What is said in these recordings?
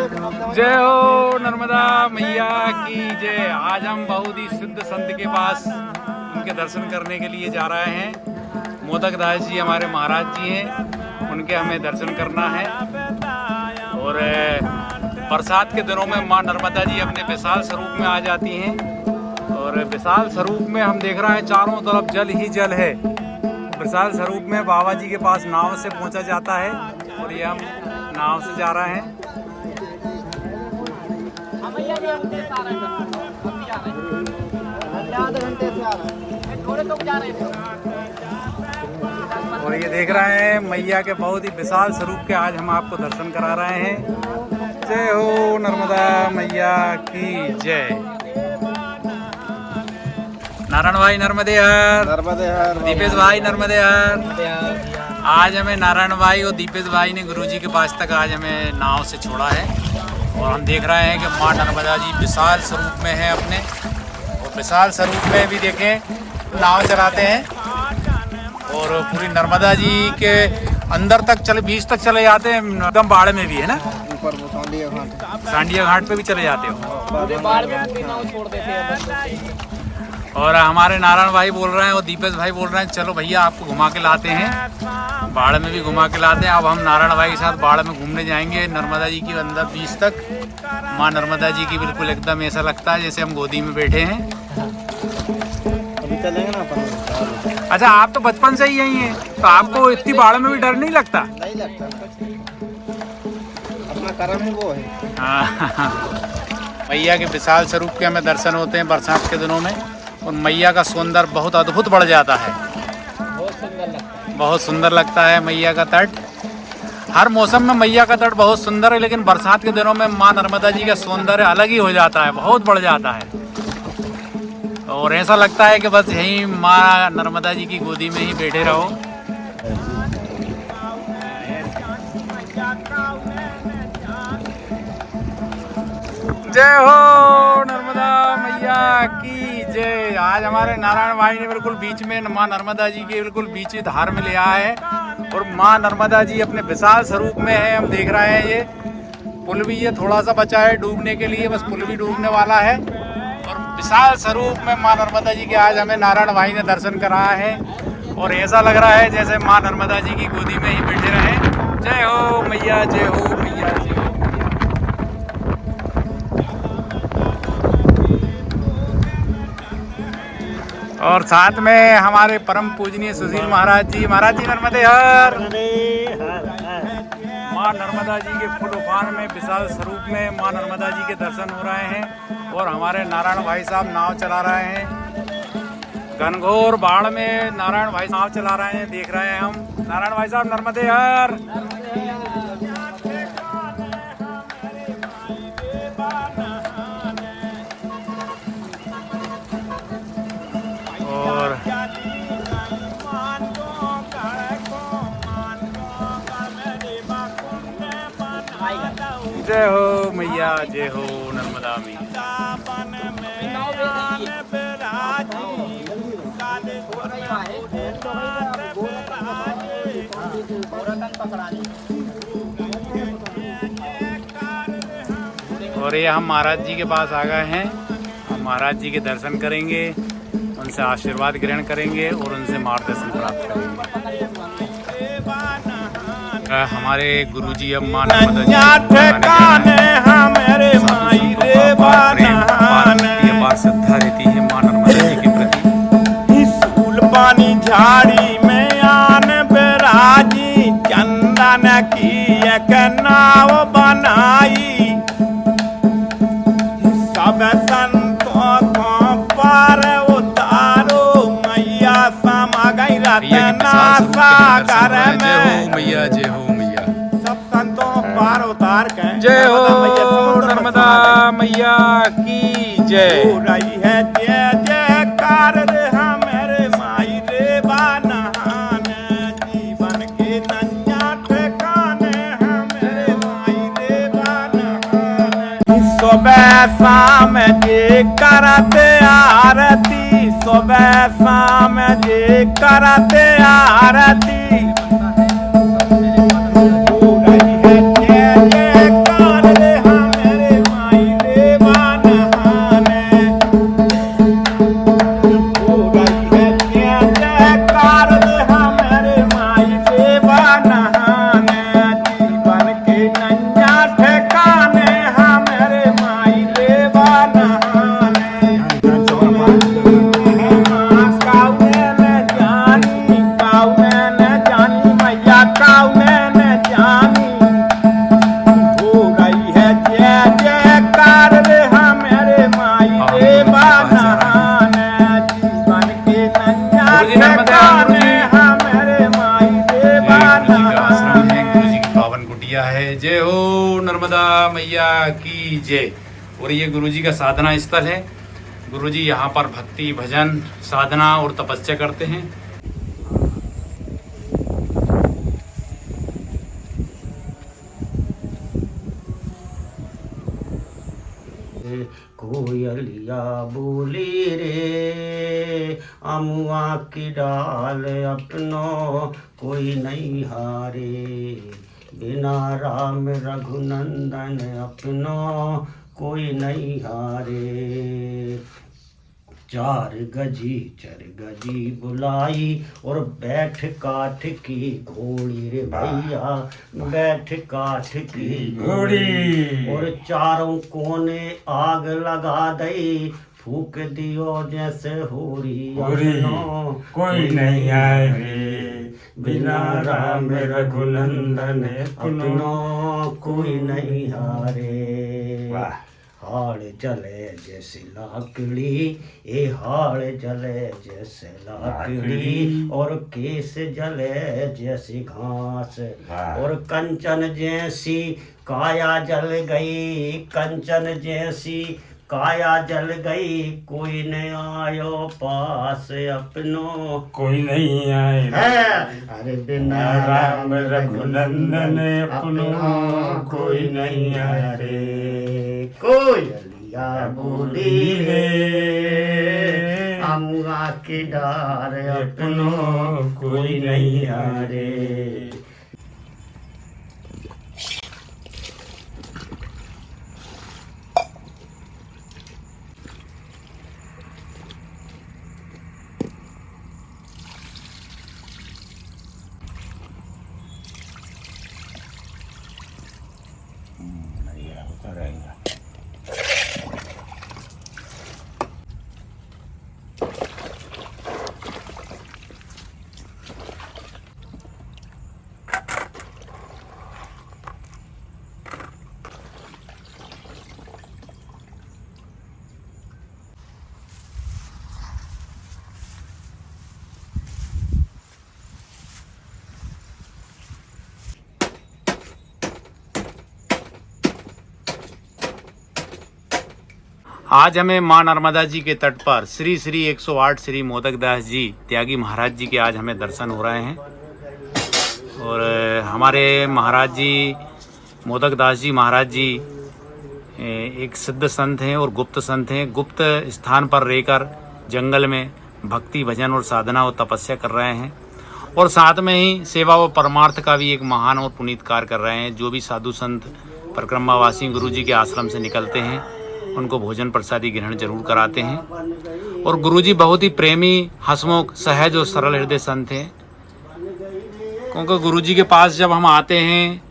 जय हो नर्मदा मैया की जय। आज हम बहुत ही सिद्ध संत के पास उनके दर्शन करने के लिए जा रहे हैं। मोदक दास जी हमारे महाराज जी हैं, उनके हमें दर्शन करना है। और बरसात के दिनों में माँ नर्मदा जी अपने विशाल स्वरूप में आ जाती हैं। और विशाल स्वरूप में हम देख रहे हैं चारों तरफ जल ही जल है। विशाल स्वरूप में बाबा जी के पास नाव से पहुंचा जाता है और ये हम नाव से जा रहे हैं। और ये देख रहे हैं मैया के बहुत ही विशाल स्वरूप के आज हम आपको दर्शन करा रहे हैं। जय हो नर्मदा मैया की जय। नारायण भाई नर्मदे हर, दीपेश भाई नर्मदे हर। आज हमें नारायण भाई और दीपेश भाई ने गुरुजी के पास तक आज हमें नाव से छोड़ा है। और हम देख रहे हैं कि माँ नर्मदा जी विशाल स्वरूप में है अपने, और विशाल स्वरूप में भी देखें नाव चलाते हैं। और पूरी नर्मदा जी के अंदर तक बीच तक चले जाते हैं, एकदम बाढ़ में भी है ना, ऊपर सांडिया घाट पे भी चले जाते हो। बाढ़ में भी नाव छोड़ देते हैं। और हमारे नारायण भाई बोल रहे हैं और दीपेश भाई बोल रहे हैं चलो भैया आपको घुमा के लाते हैं, बाढ़ में भी घुमा के लाते हैं। अब हम नारायण भाई के साथ बाढ़ में घूमने जाएंगे नर्मदा जी के अंदर बीच तक। माँ नर्मदा जी की बिल्कुल एकदम ऐसा लगता है जैसे हम गोदी में बैठे हैं। अभी चलेंगे ना अपन। अच्छा, आप तो बचपन से ही यही हैं, तो आपको इतनी बाढ़ में भी डर नहीं लगता? नहीं लगता, अपना कर्म ही वो है। हाँ, मैया के विशाल स्वरूप के हमें दर्शन होते हैं बरसात के दिनों में। और मैया का सौंदर्य बहुत अद्भुत बढ़ जाता है, बहुत सुंदर लगता है मैया का तट। हर मौसम में मैया का तट बहुत सुंदर है, लेकिन बरसात के दिनों में माँ नर्मदा जी का सौंदर्य अलग ही हो जाता है, बहुत बढ़ जाता है। और ऐसा लगता है कि बस यहीं माँ नर्मदा जी की गोदी में ही बैठे रहो। जय हो नर्मदा मैया की जय। आज हमारे नारायण भाई ने बिल्कुल बीच में माँ नर्मदा जी के बिल्कुल बीच धार में ले आया है। और माँ नर्मदा जी अपने विशाल स्वरूप में है, हम देख रहे हैं। ये पुल भी ये थोड़ा सा बचा है डूबने के लिए, बस पुल भी डूबने वाला है। और विशाल स्वरूप में माँ नर्मदा जी के आज हमें नारायण भाई ने दर्शन कराया है। और ऐसा लग रहा है जैसे माँ नर्मदा जी की गोदी में ही बैठे रहे। जय हो मैया, जय हो मैया, जय हो। और साथ में हमारे परम पूजनीय सुशील महाराज जी नर्मदे हर। माँ नर्मदा जी के फुल उफान में विशाल स्वरूप में माँ नर्मदा जी के दर्शन हो रहे हैं। और हमारे नारायण भाई साहब नाव चला रहे हैं। घनघोर बाढ़ में नारायण भाई नाव चला रहे हैं, देख रहे हैं हम। नारायण भाई साहब नर्मदे हर। और जय हो मैया, जय हो नर्मदा मैया। और ये हम महाराज जी के पास आ गए हैं। हम महाराज जी के दर्शन करेंगे, उनसे आशीर्वाद ग्रहण करेंगे और उनसे मार्गदर्शन प्राप्त करेंगे। हमारे गुरुजी अब माँ नर्मदा जी अपार श्रद्धा रहती है माँ नर्मदा जी के प्रति। इस फूल पानी झाड़ी में आन बिराजी, चंदन की एक नाव बनाई। सब संतों को पार उतारो, मैया समा गई रतना सागर में। मैया, जय हो मैया। सब संतों पार उतार के जय हो नर्मदा मैया की जय। हो रही है जय जयकार रे हमारे माई रे बानहान। जीवन के नैया ठिकाने हमारे माई रे बानहान। सुबह शाम जे करते आरती, सुबह शाम जे करते आरती। हो रही है जय जयकार रे नर्मदा मैया की जय। और ये गुरुजी का साधना स्थल है। गुरुजी यहाँ पर भक्ति भजन साधना और तपस्या करते हैं। कोयलिया बोली रे अमुआ की डाल अपनो कोई नहीं हारे, बिना राम रघुनंदन अपनो कोई नहीं हारे। चार गजी बुलाई और बैठ काठ की घोड़ी रे भैया, बैठ काठ की घोड़ी। और चारों कोने आग लगा दई, फूक दियो जैसे होरी कोई नहीं आए रे, बिना राम रघुनंदन अपनो कोई नहीं हारे। हाड़ जले जैसे लाकड़ी, ए हाड़ जले जैसे लाकड़ी, और केस जले जैसी घास, और कंचन जैसी काया जल गई, कंचन जैसी काया जल गई, कोई नहीं आयो पास अपनो कोई नहीं आए है। अरे बिना राम रघुनंदन अपनो कोई नहीं आया रे। कोयलिया बोली रे अमुआ की डार अपनो कोई नहीं आया रे। होता रहेगा। आज हमें माँ नर्मदा जी के तट पर श्री श्री 108 श्री मोदक दास जी त्यागी महाराज जी के आज हमें दर्शन हो रहे हैं। और हमारे महाराज जी मोदक दास जी महाराज जी एक सिद्ध संत हैं और गुप्त संत हैं। गुप्त स्थान पर रहकर जंगल में भक्ति भजन और साधना और तपस्या कर रहे हैं, और साथ में ही सेवा व परमार्थ का भी एक महान और पुनीत कार्य कर रहे हैं। जो भी साधु संत परिक्रमावासी गुरु जी के आश्रम से निकलते हैं उनको भोजन प्रसादी ग्रहण जरूर कराते हैं। और गुरुजी बहुत ही प्रेमी, हंसमुख, सहज और सरल हृदय संत हैं। क्योंकि गुरुजी के पास जब हम आते हैं,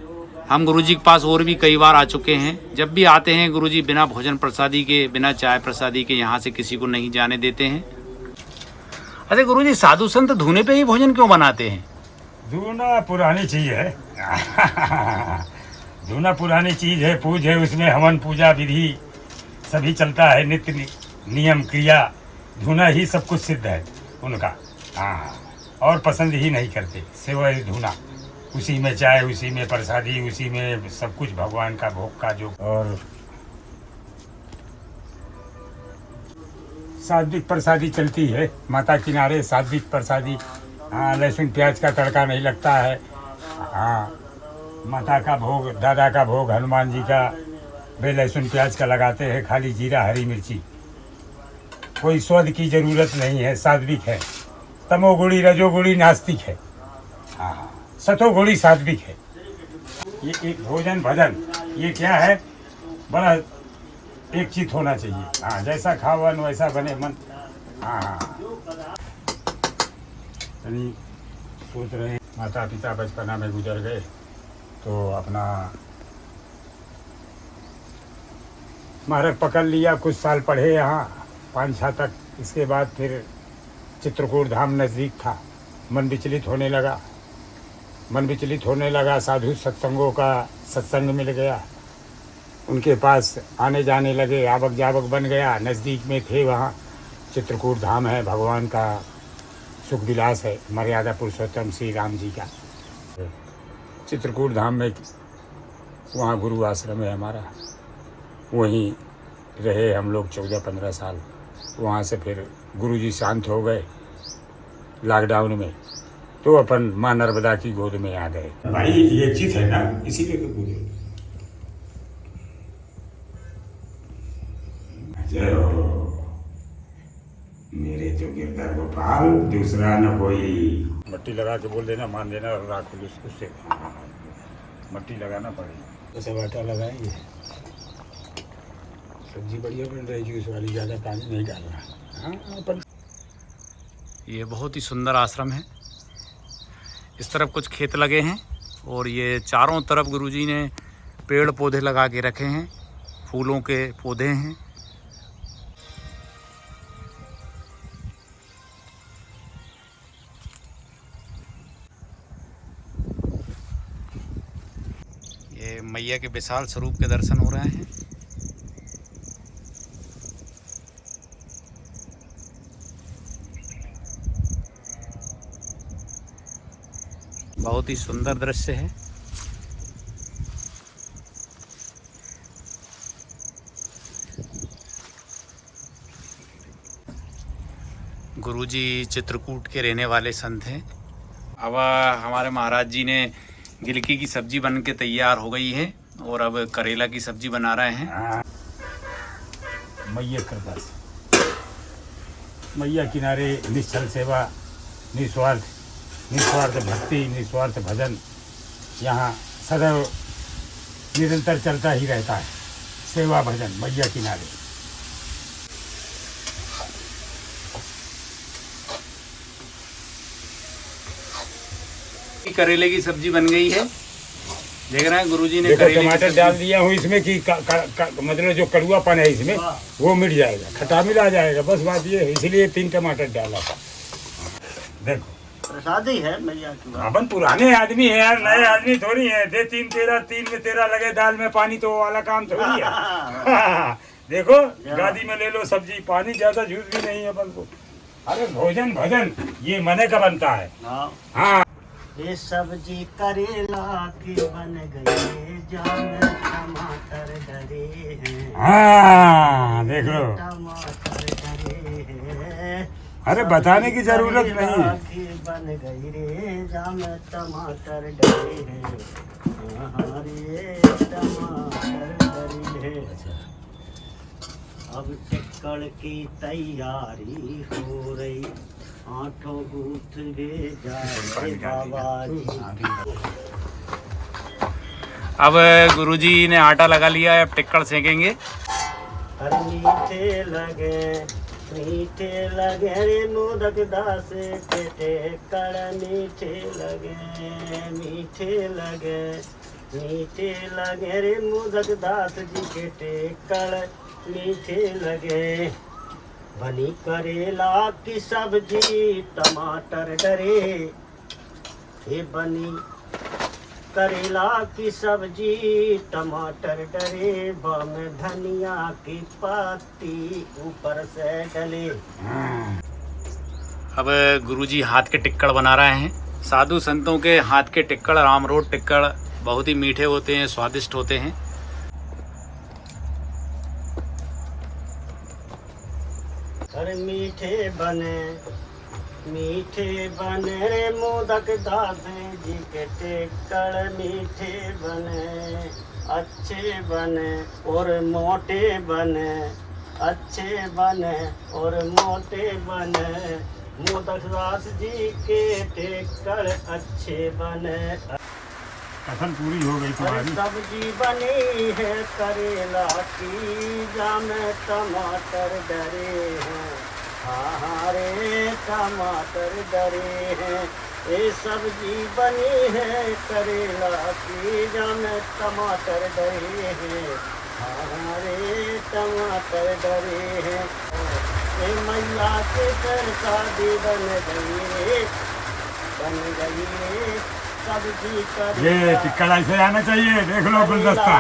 हम गुरुजी के पास और भी कई बार आ चुके हैं, जब भी आते हैं गुरुजी बिना भोजन प्रसादी के, बिना चाय प्रसादी के यहाँ से किसी को नहीं जाने देते हैं। अच्छा गुरुजी, साधु संत धूने पे ही भोजन क्यों बनाते हैं? धूना पुरानी चीज है। धूना पुरानी चीज है, पूज है, उसमें हवन पूजा विधि सभी चलता है, नित्य नियम क्रिया, धुना ही सब कुछ सिद्ध है उनका। हाँ, और पसंद ही नहीं करते सिवाय धुना। उसी में चाय, उसी में प्रसादी, उसी में सब कुछ भगवान का भोग का जो। और सात्विक प्रसादी चलती है माता किनारे, सात्विक प्रसादी। हाँ, लहसुन प्याज का तड़का नहीं लगता है। हाँ, माता का भोग, दादा का भोग, हनुमान जी का वे लहसुन प्याज का लगाते हैं, खाली जीरा हरी मिर्ची। कोई स्वाद की जरूरत नहीं है, सात्विक है। तमोगुणी रजोगुणी नास्तिक है। हाँ, सतोगुणी सात्विक है। ये एक भोजन भजन ये क्या है, बड़ा एक चित होना चाहिए। हाँ, जैसा खावन वैसा बने मन। हाँ, सोच रहे हैं माता पिता बचपना में गुजर गए तो अपना मार्ग पकड़ लिया। कुछ साल पढ़े यहाँ 5-6 तक। इसके बाद फिर चित्रकूट धाम नज़दीक था, मन विचलित होने लगा। साधु सत्संगों का सत्संग मिल गया, उनके पास आने जाने लगे, आवक जावक बन गया। नज़दीक में थे वहाँ चित्रकूट धाम है, भगवान का सुख विलास है, मर्यादा पुरुषोत्तम श्री राम जी का। चित्रकूट धाम में वहाँ गुरु आश्रम है हमारा, वहीं रहे हम लोग 14-15 साल। वहाँ से फिर गुरुजी शांत हो गए लॉकडाउन में, तो अपन माँ नर्मदा की गोद में आ गए। भाई ये चीज है ना, इसीलिए तो पूछो। जय हो मेरे तो गिरधर गोपाल, दूसरा न कोई। मट्टी लगा के बोल देना, मान देना, और राख उससे मट्टी लगाना पड़ेगा। जैसे आटा लगाएंगे, सब्जी बढ़िया बन रही, जूस वाली, ज़्यादा पानी नहीं डालना। हाँ अपन। ये बहुत ही सुंदर आश्रम है। इस तरफ कुछ खेत लगे हैं और ये चारों तरफ गुरुजी ने पेड़ पौधे लगा के रखे हैं, फूलों के पौधे हैं। ये मैया के विशाल स्वरूप के दर्शन हो रहे हैं। बहुत ही सुंदर दृश्य है। गुरुजी चित्रकूट के रहने वाले संत हैं। अब हमारे महाराज जी ने गिलकी की सब्जी बन के तैयार हो गई है और अब करेला की सब्जी बना रहे हैं। मैया कृपा से, मैया किनारे निश्चल सेवा, निस्वार्थ भक्ति, निस्वार्थ भजन यहाँ सदैव निरंतर चलता ही रहता है। सेवा भजन मैया किनारे। करेले की सब्जी बन गई है, देख रहे हैं गुरुजी ने। देखो टमाटर डाल दिया हूँ इसमें कि मतलब जो कड़ुआपन है इसमें वो मिट जाएगा, खट्टा मिला जाएगा। बस बात ये है, इसलिए 3 टमाटर डाला था। देखो प्रसादी है मैया की। अपन पुराने आदमी है यार, नए आदमी थोड़ी है। दे 3 13, 3 में 13 लगे, दाल में पानी, तो वाला काम थोड़ी है। देखो गादी में ले लो सब्जी, पानी ज्यादा जूस भी नहीं है अपन को। अरे भोजन भजन ये मने का बनता है। हाँ ये सब्जी करेला की बन गई, जान टमाटर डरे हैं। हाँ देख लो, टमाटर डरे हैं। अरे बताने की जरूरत नहीं है। की बन गई रे, जान टमाटर डरे हैं। रे टमाटर डरे हैं। अब टिक्कड़ की तैयारी हो रही, आठों गूथ ले जाए बाबा जी। अब गुरुजी ने आटा लगा लिया है, अब टिक्कड़ सेकेंगे। अरे मीठे लगे रे मोदक दास के टिक्कड़, मीठे लगे रे मोदक दास जी के टिक्कड़, मीठे लगे। बनी करेला की सब्जी टमाटर डरे, हे बनी करेला की सब्जी टमाटर डरे, बम धनिया की पत्ती ऊपर से डले। अब गुरुजी हाथ के टिक्कड़ बना रहे हैं। साधु संतों के हाथ के टिक्कड़, रामरोड टिक्कड़ बहुत ही मीठे होते हैं, स्वादिष्ट होते हैं। अरे मीठे बने रे मोदक दास जी के टिक्कड़, मीठे बने, अच्छे बने और मोटे बने, अच्छे बने और मोटे बने। मोदक दास जी के टिक्कड़ अच्छे बने। कसम पूरी हो गई तुम्हारी। सब्जी बनी है करेला की, जाम टमाटर डरे हैं। हाँ रे टमाटर डरे हैं। ये सब्जी बनी है करेला की, जाम टमाटर डरे हैं। हाँ रे टमाटर डरे हैं। ये मैया के प्रसादी बन गई रे। ये टिक्कड़ ऐसे आना चाहिए। देख लो गुलदस्ता।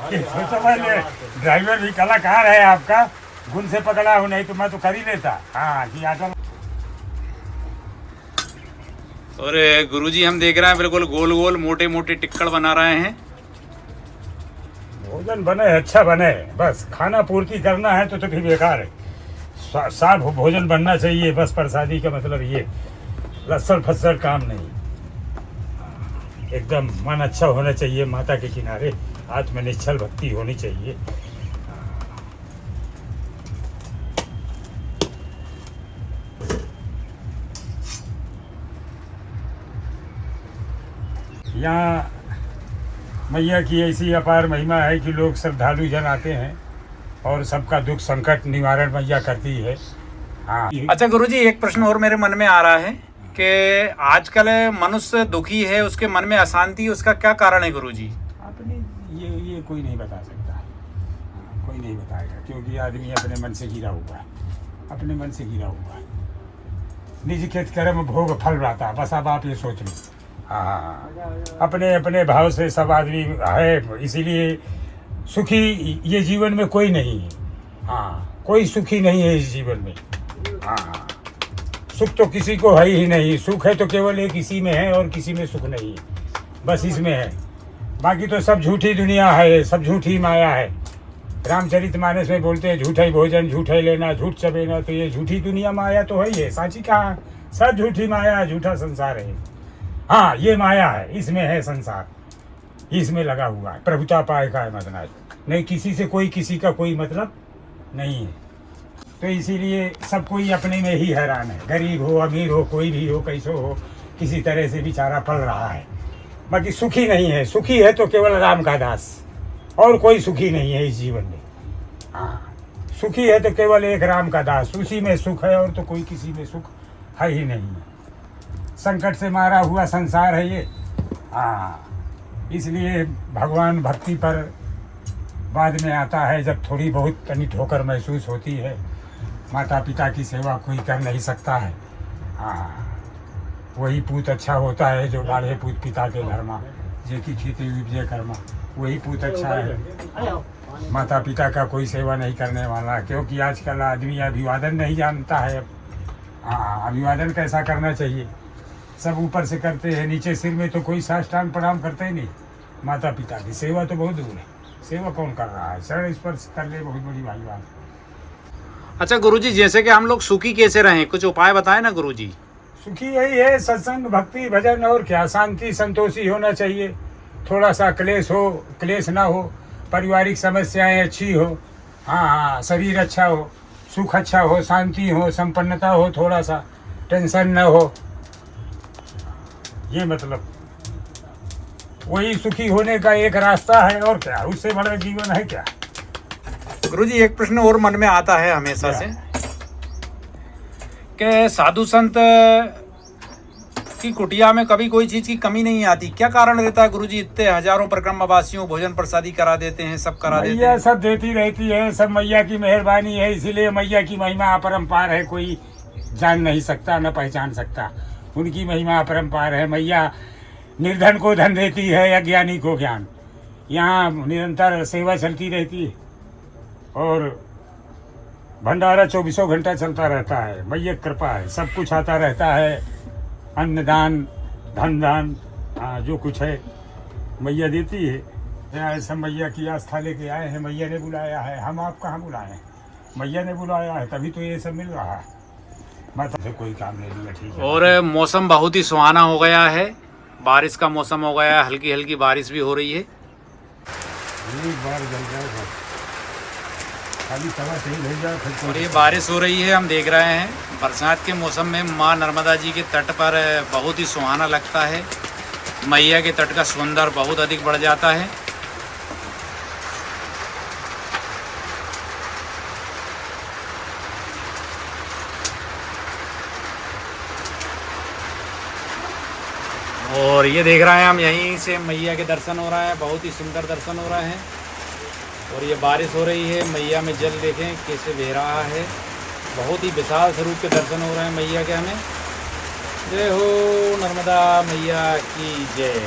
सोचो पहले ड्राइवर भी कलाकार है आपका, गुण से पकड़ा हूँ, नहीं तो मैं तो कर ही लेता। हाँ जी आटा और गुरुजी हम देख रहे हैं बिल्कुल गोल गोल मोटे मोटे टिक्कड़ बना रहे हैं। भोजन बने अच्छा बने, बस खाना पूर्ति करना है तो फिर बेकार है। साफ भोजन बनना चाहिए, बस प्रसादी का मतलब ये लस्सर फस्सर काम नहीं। एकदम मन अच्छा होना चाहिए, माता के किनारे आत्मनिश्चल भक्ति होनी चाहिए। यहाँ मैया की ऐसी अपार महिमा है कि लोग श्रद्धालु जन आते हैं और सबका दुख संकट निवारण मैया करती है। हाँ। अच्छा गुरुजी, एक प्रश्न और मेरे मन में आ रहा है कि आजकल मनुष्य दुखी है, उसके मन में अशांति, उसका क्या कारण है गुरुजी? अपने ये कोई नहीं बता सकता, कोई नहीं बताएगा, क्योंकि आदमी अपने मन से गिरा हुआ है, अपने मन से गिरा हुआ है। निज खेत कर्म भोग फल रहता, बस अब आप ये सोच लो। हाँ, अपने अपने भाव से सब आदमी है, इसीलिए सुखी ये जीवन में कोई नहीं है। हाँ, कोई सुखी नहीं है इस जीवन में। हाँ, सुख तो किसी को है ही नहीं। सुख है तो केवल एक इसी में है और किसी में सुख नहीं है, बस इसमें है। बाकी तो सब झूठी दुनिया है, सब झूठी माया है। रामचरितमानस में बोलते हैं झूठा ही भोजन, झूठा ही लेना, झूठ चबेना। तो ये झूठी दुनिया माया तो है ही है, साची कहाँ? सब झूठी माया, झूठा संसार है। हाँ, ये माया है, इसमें है संसार, इसमें लगा हुआ है। प्रभुता पाए का है मदना नहीं, किसी से कोई किसी का कोई मतलब नहीं है। तो इसीलिए सब कोई अपने में ही हैरान है। गरीब हो अमीर हो, कोई भी हो, कैसो हो, किसी तरह से बेचारा पल रहा है, बाकी सुखी नहीं है। सुखी है तो केवल राम का दास, और कोई सुखी नहीं है इस जीवन में। हाँ, सुखी है तो केवल एक राम का दास, उसी में सुख है, और तो कोई किसी में सुख है ही नहीं। संकट से मारा हुआ संसार है ये। हाँ, इसलिए भगवान भक्ति पर बाद में आता है, जब थोड़ी बहुत तनी ठोकर महसूस होती है। माता पिता की सेवा कोई कर नहीं सकता है। हाँ, वही पूत अच्छा होता है जो बाढ़े पूत पिता के धर्मा, जे की खेती उपजे कर्मा, वही पूत अच्छा है। माता पिता का कोई सेवा नहीं करने वाला, क्योंकि आजकल आदमी अभिवादन नहीं जानता है। हाँ, अभिवादन कैसा करना चाहिए, सब ऊपर से करते हैं, नीचे सिर में तो कोई साष्टांग प्रणाम करते ही नहीं। माता पिता की सेवा तो बहुत दूर है, सेवा कौन कर रहा है? शरण स्पर्श कर ले, बहुत बड़ी भाई बात। अच्छा गुरुजी, जैसे कि हम लोग सुखी कैसे रहें, कुछ उपाय बताएं ना गुरुजी। सुखी यही है, सत्संग भक्ति भजन, और क्या, शांति संतोषी होना चाहिए। थोड़ा सा क्लेश हो, क्लेश ना हो, पारिवारिक समस्याएं अच्छी हो। हाँ, शरीर अच्छा हो, सुख अच्छा हो, शांति हो, संपन्नता हो, थोड़ा सा टेंशन न हो। ये मतलब वही सुखी होने का एक रास्ता है, और क्या, उससे बड़ा जीवन है क्या? गुरुजी, एक प्रश्न और मन में आता है हमेशा से कि साधु संत की कुटिया में कभी कोई चीज की कमी नहीं आती, क्या कारण रहता है गुरुजी? इतने हजारों परिक्रमावासियों भोजन प्रसादी करा देते हैं, सब करा देते हैं। मैया सब देती रहती है, सब मैया की मेहरबानी है। इसीलिए मैया की महिमा अपरंपार है, कोई जान नहीं सकता, न पहचान सकता। उनकी महिमा अपरंपार है। मैया निर्धन को धन देती है, अज्ञानी को ज्ञान। यहाँ निरंतर सेवा चलती रहती है, और भंडारा 24 घंटा चलता रहता है। मैया कृपा है, सब कुछ आता रहता है। अन्नदान, धन दान, जो कुछ है मैया देती है। यहाँ सब मैया की आस्था लेके आए हैं, मैया ने बुलाया है, हम आप कहाँ बुलाए हैं, मैया ने बुलाया है, तभी तो ये सब मिल रहा है। मतलब से कोई काम नहीं लिया, ठीक है। और मौसम बहुत ही सुहाना हो गया है, बारिश का मौसम हो गया है, हल्की हल्की बारिश भी हो रही है। एक बार जल जाए, खाली तवा सही भेज जाए, फिर और ये बारिश हो रही है, हम देख रहे हैं। बरसात के मौसम में माँ नर्मदा जी के तट पर बहुत ही सुहाना लगता है। मैया के तट का सौंदर्य बहुत अधिक बढ़ जाता है। और ये देख रहे हैं हम, यहीं से मैया के दर्शन हो रहा है, बहुत ही सुंदर दर्शन हो रहा है। और ये बारिश हो रही है, मैया में जल देखें कैसे बह रहा है, बहुत ही विशाल स्वरूप के दर्शन हो रहे हैं मैया के हमें। जय हो नर्मदा मैया की जय।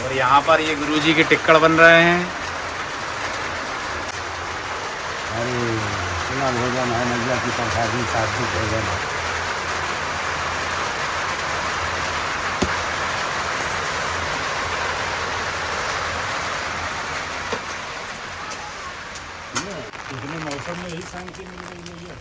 और यहाँ पर ये गुरुजी के टिक्कड़ बन रहे हैं। अरे इतना भोजन है, मैया की प्रसादी, सात्विक भोजन है। शांति मिल गई मुझे।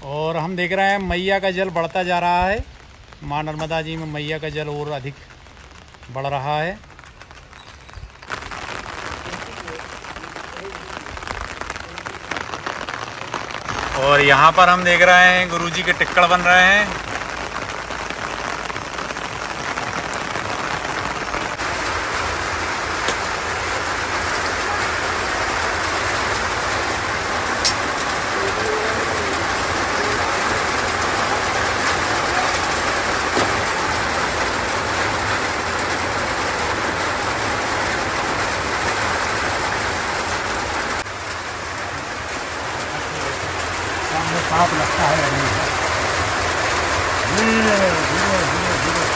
और हम देख रहे हैं मैया का जल बढ़ता जा रहा है। माँ नर्मदा जी में मैया का जल और अधिक बढ़ रहा है। और यहाँ पर हम देख रहे हैं गुरुजी के टिक्कड़ बन रहे हैं। पाप लगता है धीरे धीरे धीरे धीरे।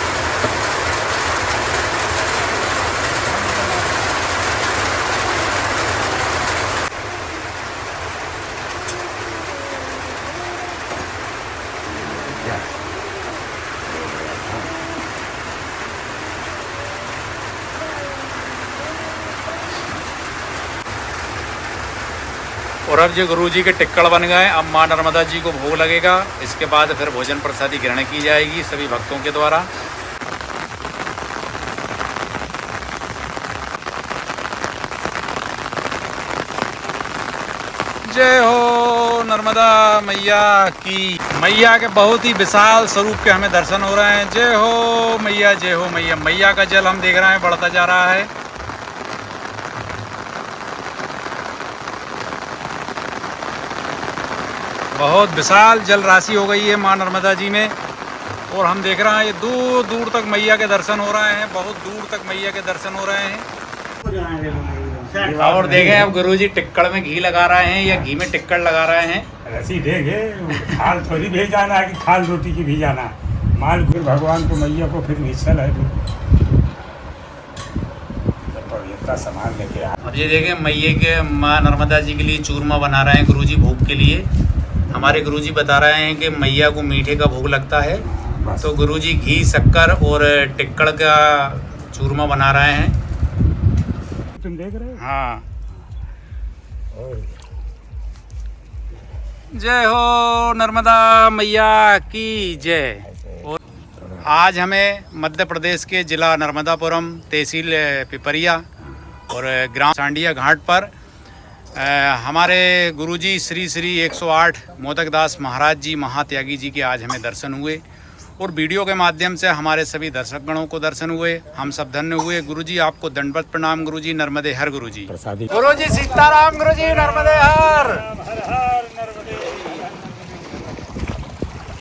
और अब जो गुरुजी के टिक्कड़ बन गए, अब माँ नर्मदा जी को भोग लगेगा। इसके बाद फिर भोजन प्रसादी ग्रहण की जाएगी सभी भक्तों के द्वारा। जय हो नर्मदा मैया की। मैया के बहुत ही विशाल स्वरूप के हमें दर्शन हो रहे हैं। जय हो मैया, जय हो मैया। मैया का जल हम देख रहे हैं बढ़ता जा रहा है। बहुत विशाल जल राशि हो गई है माँ नर्मदा जी में। और हम देख रहे हैं ये दूर दूर तक मैया के दर्शन हो रहे हैं। बहुत दूर तक मैया के दर्शन हो रहे हैं। और देखें अब गुरुजी टिक्कड़ में घी लगा रहे हैं या घी में टिक्कड़ लगा रहे हैं। रसी देंगे, खाल थोड़ी भेजाना है कि खाल रोटी की भेजाना। माल फिर भगवान को मैया को फिर निश्चल है पवित्रता सामान लेके आ। अब ये देखें मैया के माँ नर्मदा जी के लिए चूरमा बना रहे हैं गुरुजी भोग के लिए। हमारे गुरुजी बता रहे हैं कि मैया को मीठे का भोग लगता है, तो गुरुजी घी शक्कर और टिक्कड़ का चूरमा बना रहे हैं। तुम देख रहे हो? हाँ। जय हो नर्मदा मैया की जय। और आज हमें मध्य प्रदेश के जिला नर्मदापुरम, तहसील पिपरिया और ग्राम सांडिया घाट पर हमारे गुरुजी श्री श्री 108 मोदकदास महाराज जी महात्यागी जी के आज हमें दर्शन हुए। और वीडियो के माध्यम से हमारे सभी दर्शकगणों को दर्शन हुए। हम सब धन्य हुए। गुरुजी आपको दंडवत प्रणाम। गुरुजी नर्मदे हर। गुरुजी प्रसादी गुरुजी सीताराम। गुरुजी नर्मदे हर। हर हर